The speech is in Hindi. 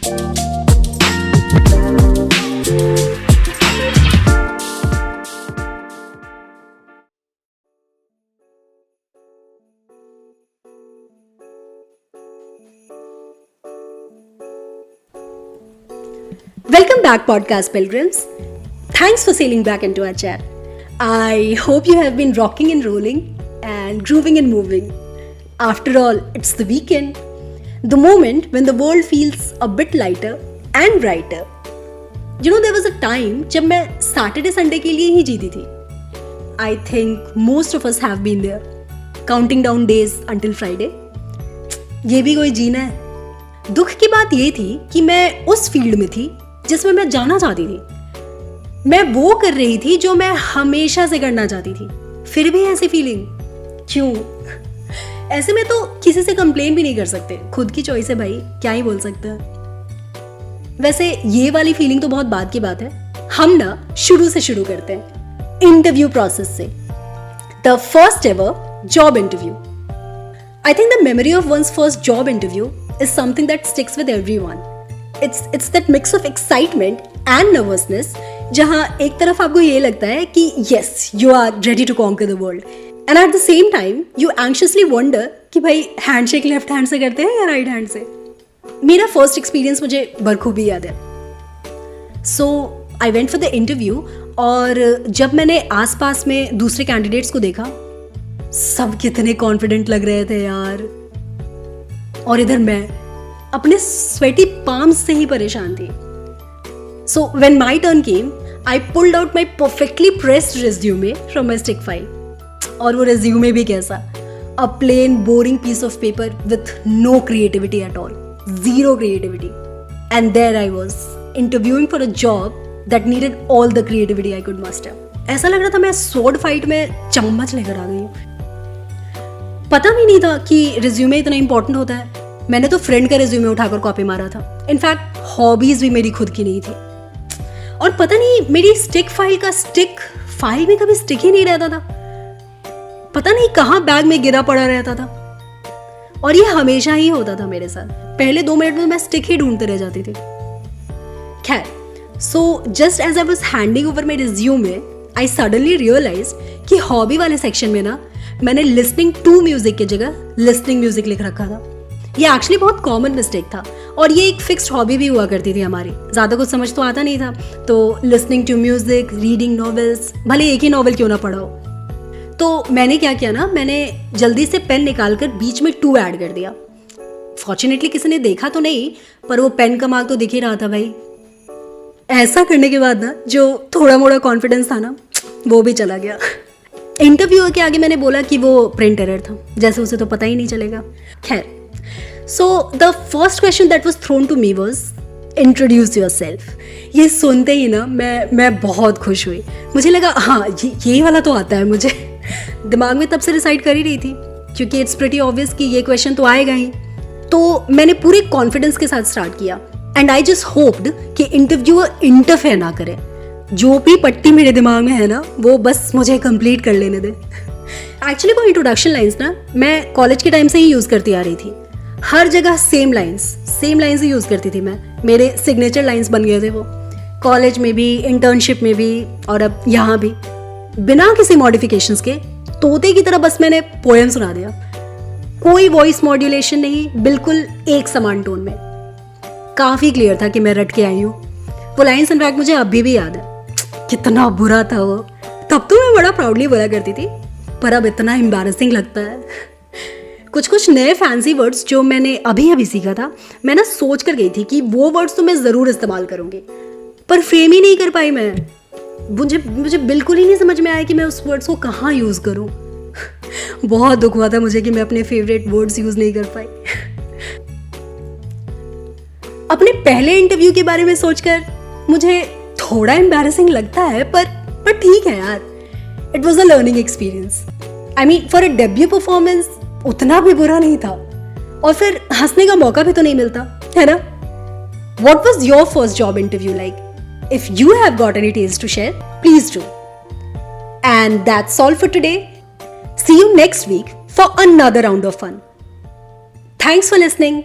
Welcome back, podcast pilgrims. Thanks for sailing back into our chat. I hope you have been rocking and rolling and grooving and moving. After all, it's the weekend, the moment when the world feels a bit lighter and brighter. You know, there was a time जब मैं Saturday Sunday के लिए ही जीती थी. I think most of us have been there, counting down days until Friday. ये भी कोई जीना है. दुख की बात ये थी कि मैं उस फील्ड में थी जिसमें मैं जाना चाहती थी. मैं वो कर रही थी जो मैं हमेशा से करना चाहती थी. फिर भी ऐसी फीलिंग क्यों? ऐसे में तो किसी से कंप्लेन भी नहीं कर सकते. खुद की चॉइस है भाई, क्या ही बोल सकते हैं. वैसे ये वाली फीलिंग तो बहुत बाद की बात है. हम ना शुरू से शुरू करते हैं, इंटरव्यू प्रोसेस से. The first ever job interview. I think the memory of one's first job interview is something that sticks with everyone. It's that mix of excitement and nervousness जहाँ एक तरफ आपको ये लगता है कि yes, you are ready to conquer the world, and at the same time you anxiously wonder कि भाई हैंडशेक लेफ्ट हैंड से करते हैं या राइट हैंड से. मेरा फर्स्ट एक्सपीरियंस मुझे बखूबी याद है. So I went for the interview और जब मैंने आसपास में दूसरे कैंडिडेट्स को देखा, सब कितने कॉन्फिडेंट लग रहे थे यार, और इधर मैं अपने स्वेटी पाम्स से ही परेशान थी. So when my turn came, I pulled out my perfectly pressed resume from my stick file. और वो रिज्यूमे भी कैसा, a plain boring piece of paper with no creativity at all, zero creativity. And there I was interviewing for a job that needed all the creativity I could muster. ऐसा लग रहा था मैं स्वॉर्ड फाइट में चम्मच लेकर आ गई हूँ. पता भी नहीं था कि रिज्यूमे इतना इंपॉर्टेंट होता है. मैंने तो फ्रेंड का रिज्यूमे उठाकर कॉपी मारा था. इनफैक्ट हॉबीज भी मेरी खुद की नहीं थी. और पता नहीं मेरी स्टिक फाइल का स्टिक फाइल में कभी स्टिक ही नहीं रहता था. पता नहीं कहाँ बैग में गिरा पड़ा रहता था. और ये हमेशा ही होता था मेरे साथ. पहले 2 मिनट में मैं स्टिक ही ढूंढते रह जाती थी. खैर, so just as I was handing over my resume, I suddenly realised कि हॉबी वाले सेक्शन में ना मैंने लिसनिंग टू म्यूजिक की जगह लिसनिंग म्यूजिक लिख रखा था. ये एक्चुअली बहुत कॉमन मिस्टेक था, और ये एक फिक्स्ड हॉबी भी हुआ करती थी हमारी. ज़्यादा कुछ समझ तो आता नहीं था, तो listening to music, reading novels, भले एक ही नॉवेल क्यों ना पढ़ा हो. तो मैंने क्या किया ना, मैंने जल्दी से पेन निकाल कर बीच में 2 ऐड कर दिया. फॉर्चुनेटली किसी ने देखा तो नहीं, पर वो पेन का मार्क तो दिख ही रहा था भाई. ऐसा करने के बाद ना जो थोड़ा मोड़ा कॉन्फिडेंस था ना, वो भी चला गया. इंटरव्यूअर के आगे मैंने बोला कि वो प्रिंट एरर था, जैसे उसे तो पता ही नहीं चलेगा. खैर, so the first question that was thrown to me was introduce yourself. ये सुनते ही ना मैं बहुत खुश हुई. मुझे लगा हाँ ये वाला तो आता है मुझे. दिमाग में तब से डिसाइड कर ही रही थी, क्योंकि इट्स प्रीटी ऑब्वियस कि ये क्वेश्चन तो आएगा ही. तो मैंने पूरे कॉन्फिडेंस के साथ स्टार्ट किया. एंड आई जस्ट होप्ड कि इंटरव्यूअर इंटरफेयर ना करे. जो भी पट्टी मेरे दिमाग में है ना, वो बस मुझे कंप्लीट कर लेने दे. एक्चुअली वो इंट्रोडक्शन लाइंस ना मैं कॉलेज के टाइम से ही यूज़ करती आ रही थी. हर जगह सेम लाइंस ही यूज़ करती थी मैं. मेरे सिग्नेचर लाइंस बन गए थे वो, कॉलेज में भी, इंटर्नशिप में भी, और अब यहाँ भी. बिना किसी मॉडिफिकेशंस के तोते की तरह बस मैंने पोएम सुना दिया. कोई वॉइस मॉड्यूलेशन नहीं, बिल्कुल एक समान टोन में. काफ़ी क्लियर था कि मैं रट के आई हूँ. वो लाइन्स इनफैक्ट मुझे अभी भी याद है. कितना बुरा था वो. तब तो मैं बड़ा प्राउडली बोला करती थी, पर अब इतना एम्बैरेसिंग लगता है. कुछ नए फैंसी वर्ड्स जो मैंने अभी सीखा था, मैं ना सोच कर गई थी कि वो वर्ड्स तो मैं ज़रूर इस्तेमाल करूँगी, पर फ्रेम ही नहीं कर पाई मैं. मुझे बिल्कुल ही नहीं समझ में आया कि मैं उस वर्ड्स को कहाँ यूज़ करूँ. बहुत दुख हुआ था मुझे कि मैं अपने फेवरेट वर्ड्स यूज़ नहीं कर पाई. अपने पहले इंटरव्यू के बारे में सोचकर मुझे थोड़ा एम्बैरेसिंग लगता है, पर ठीक है यार. It was a learning experience. I mean for a debut performance उतना भी बुरा नहीं था, और फिर हंसने का मौका भी तो नहीं मिलता है ना. What was your first job interview like? If you have got any tales to share, please do. And that's all for today. See you next week for another round of fun. Thanks for listening.